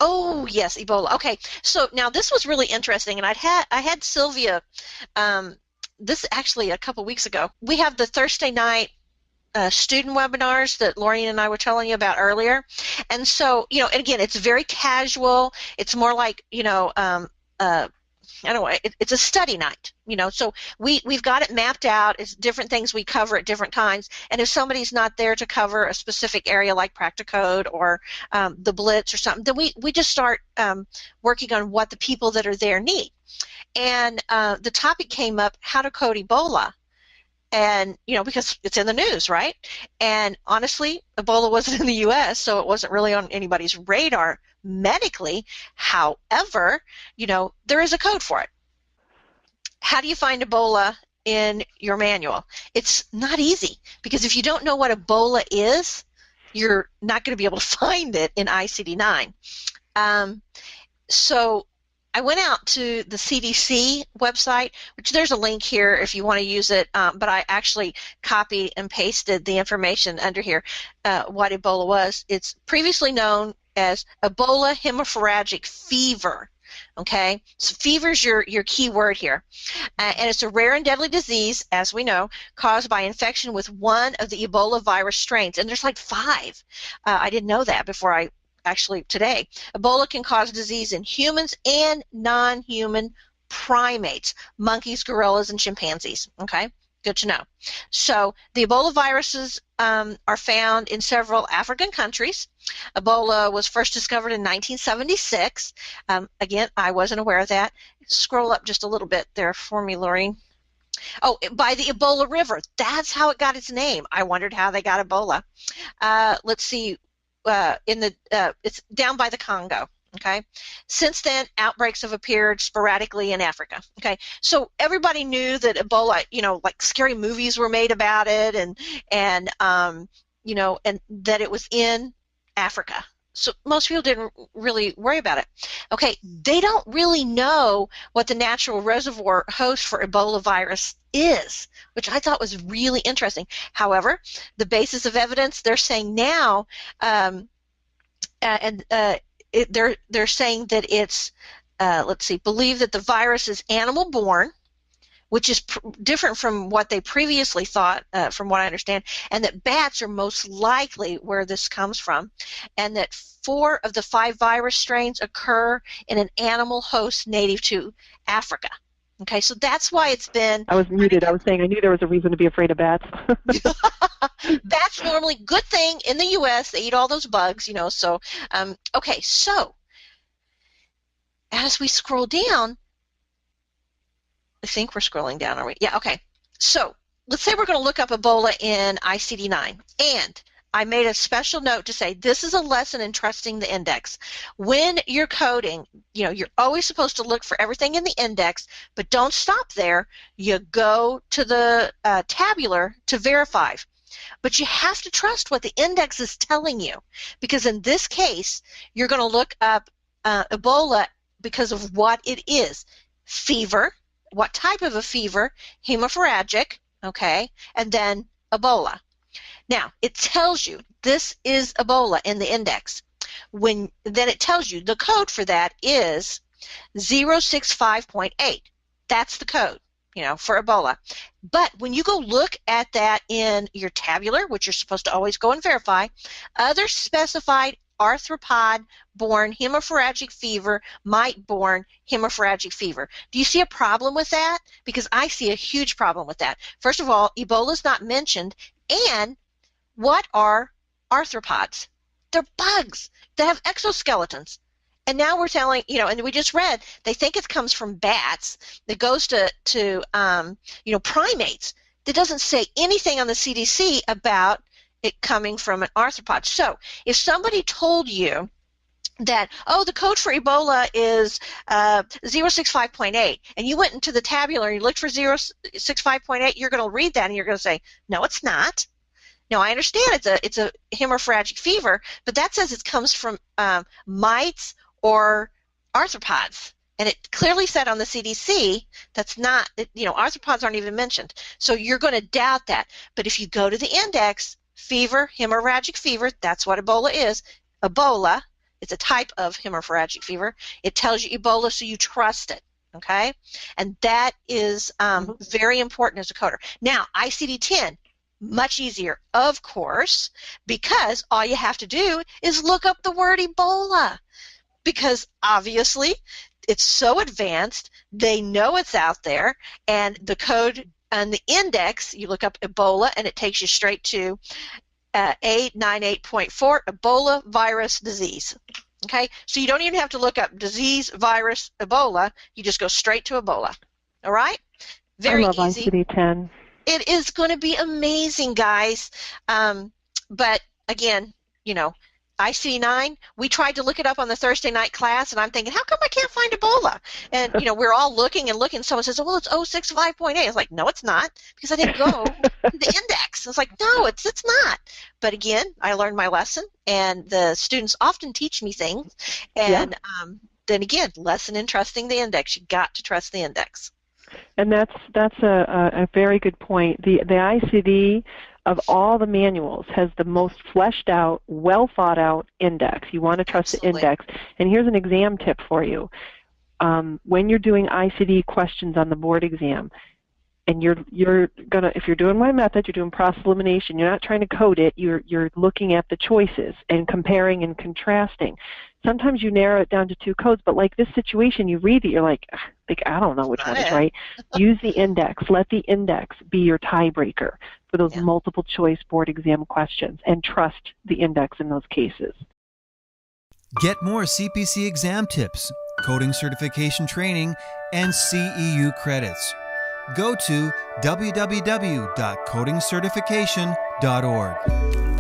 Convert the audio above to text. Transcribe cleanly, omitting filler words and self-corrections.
Oh yes, Ebola. Okay, so now this was really interesting, and I had Sylvia, this actually a couple weeks ago. We have the Thursday night student webinars that Lori and I were telling you about earlier, and so and again, it's very casual. It's more like I don't know, it's a study night, so we've got it mapped out. It's different things we cover at different times, and if somebody's not there to cover a specific area like Practicode or the Blitz or something, then we just start working on what the people that are there need. And the topic came up, how to code Ebola. And, because it's in the news, right? And honestly, Ebola wasn't in the U.S., so it wasn't really on anybody's radar medically. However, there is a code for it. How do you find Ebola in your manual? It's not easy, because if you don't know what Ebola is, you're not going to be able to find it in ICD-9. So I went out to the CDC website, which there's a link here if you want to use it, but I actually copied and pasted the information under here, what Ebola was. It's previously known as Ebola hemorrhagic fever. Okay, so fever is your key word here, and it's a rare and deadly disease, as we know, caused by infection with one of the Ebola virus strains, and there's like 5. I didn't know that before actually today. Ebola can cause disease in humans and non-human primates, monkeys, gorillas, and chimpanzees. Okay, good to know. So the Ebola viruses are found in several African countries. Ebola was first discovered in 1976. Again, I wasn't aware of that. Scroll up just a little bit there for me, Lorraine. Oh, by the Ebola River. That's how it got its name. I wondered how they got Ebola. Let's see. It's down by the Congo. Okay. Since then, outbreaks have appeared sporadically in Africa. Okay. So everybody knew that Ebola, like scary movies were made about it, and that it was in Africa. So most people didn't really worry about it. Okay. They don't really know what the natural reservoir host for Ebola virus is, which I thought was really interesting. However, the basis of evidence, they're saying now, they're saying that it's, believe that the virus is animal-born, which is different from what they previously thought, from what I understand, and that bats are most likely where this comes from, and that 4 of the 5 virus strains occur in an animal host native to Africa. Okay, so that's why it's been... I was muted. I was saying I knew there was a reason to be afraid of bats. Bats normally, good thing in the U.S., they eat all those bugs, so, okay, so as we scroll down, I think we're scrolling down, are we? Yeah, okay. So let's say we're going to look up Ebola in ICD-9, and I made a special note to say this is a lesson in trusting the index. When you're coding, you're always supposed to look for everything in the index, but don't stop there. You go to the tabular to verify. But you have to trust what the index is telling you, because in this case, you're going to look up Ebola because of what it is. Fever, what type of a fever, hemorrhagic, okay, and then Ebola. Now, it tells you this is Ebola in the index. Then it tells you the code for that is 065.8. That's the code, for Ebola. But when you go look at that in your tabular, which you're supposed to always go and verify, other specified arthropod-borne hemorrhagic fever might borne hemorrhagic fever. Do you see a problem with that? Because I see a huge problem with that. First of all, Ebola is not mentioned, and what are arthropods? They're bugs that have exoskeletons. And now we're telling, and we just read, they think it comes from bats. It goes to primates. That doesn't say anything on the CDC about it coming from an arthropod. So if somebody told you that, the code for Ebola is 065.8, and you went into the tabular and you looked for 065.8, you're going to read that and you're going to say, no, it's not. Now, I understand it's a hemorrhagic fever, but that says it comes from mites or arthropods. And it clearly said on the CDC that's not, arthropods aren't even mentioned. So you're going to doubt that. But if you go to the index, fever, hemorrhagic fever, that's what Ebola is. Ebola, It's a type of hemorrhagic fever. It tells you Ebola, so you trust it. Okay, and that is very important as a coder. Now, ICD-10, much easier, of course, because all you have to do is look up the word Ebola, because obviously it's so advanced, they know it's out there, and the code and the index, you look up Ebola, and it takes you straight to A98.4, Ebola virus disease. Okay, so you don't even have to look up disease, virus, Ebola. You just go straight to Ebola. All right? Very I love easy. ICD-10. It is going to be amazing, guys. But again, you know, IC9, we tried to look it up on the Thursday night class, and I'm thinking, how come I can't find Ebola? And, you know, we're all looking and looking. Someone says, well, it's 065.8. I was like, no, it's not, because I didn't go to the index. I was like, no, it's not. But again, I learned my lesson, and the students often teach me things. And then again, lesson in trusting the index. You got to trust the index. And that's a very good point. The ICD of all the manuals has the most fleshed out, well thought out index. You want to trust the index. And here's an exam tip for you. When you're doing ICD questions on the board exam, and you're gonna, if you're doing my method, you're doing process elimination, you're not trying to code it, you're looking at the choices and comparing and contrasting. Sometimes you narrow it down to 2 codes, but like this situation, you read it, you're like I don't know which one is right. Use the index. Let the index be your tiebreaker for those multiple choice board exam questions, and trust the index in those cases. Get more CPC exam tips, coding certification training, and CEU credits. Go to www.codingcertification.org.